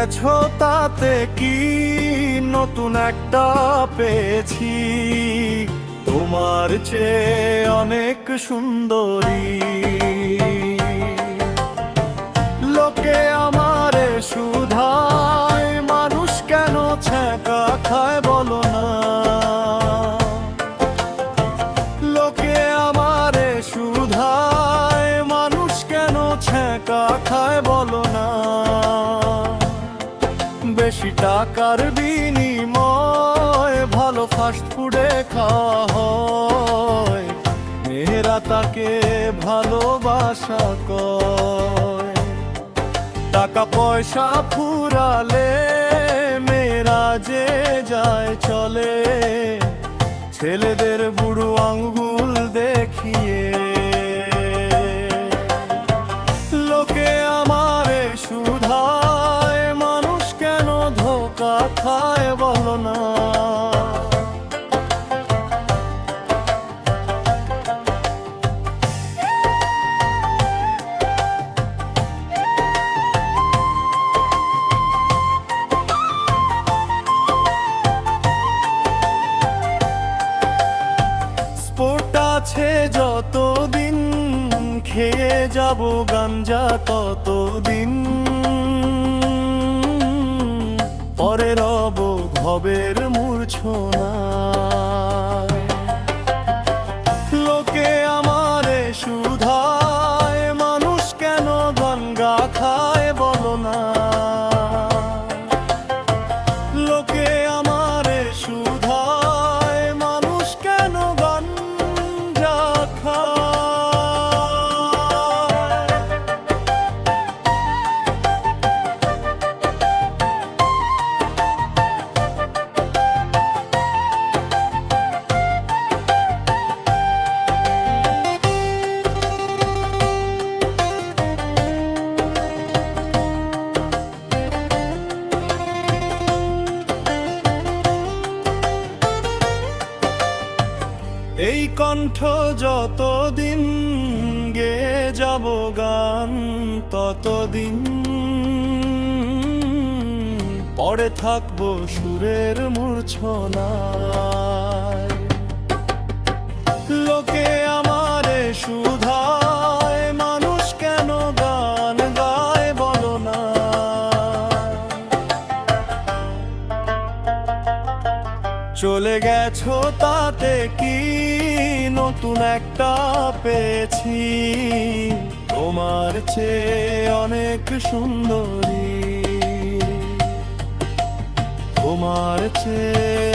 গেছো তাতে কি নতুন একটা পেয়েছি, তোমার চেয়ে অনেক সুন্দরী। লোকে আমারে শুধায়, মানুষ কেন ছ্যাঁকা খায় বলো না। লোকে আমারে শুধায়, মানুষ কেন ছ্যাঁকা খায় বলো না। বেশি টাকার বিনিময় ভালো ফাস্ট ফুডে খাওয়া হয়, মেয়েরা তাকে ভালোবাসা কয়। টাকা পয়সা ফুরালে মেয়েরা যে যায় চলে, ছেলেদের বুড়ো আঙ্গুল দেখিয়ে। লোকে আমারে শুধায়, মানুষ কেন ধোঁকা খায় বলো না। স্পোর্ট আছে যতদিন, খেয়ে যাব গাঞ্জা ততদিন, পরে রব ভবের মূর্ছনায়। লোকে আমারে শুধায়, মানুষ কেন গঙ্গা খায় বলো না। লোকে আমারে শুধায়, মানুষ কেন গাঞ্জা খায়। এই কণ্ঠ যতদিন গেয়ে যাব গান ততদিন, পড়ে থাকবো সুরের মূর্ছনায়। লোকে আমারে শুধায়, মানুষ কেন গান গায় বলো না। চলে গেছো তাতে কি নতুন একটা পেয়েছি, তোমার চেয়ে অনেক সুন্দরী। তোমার চেয়ে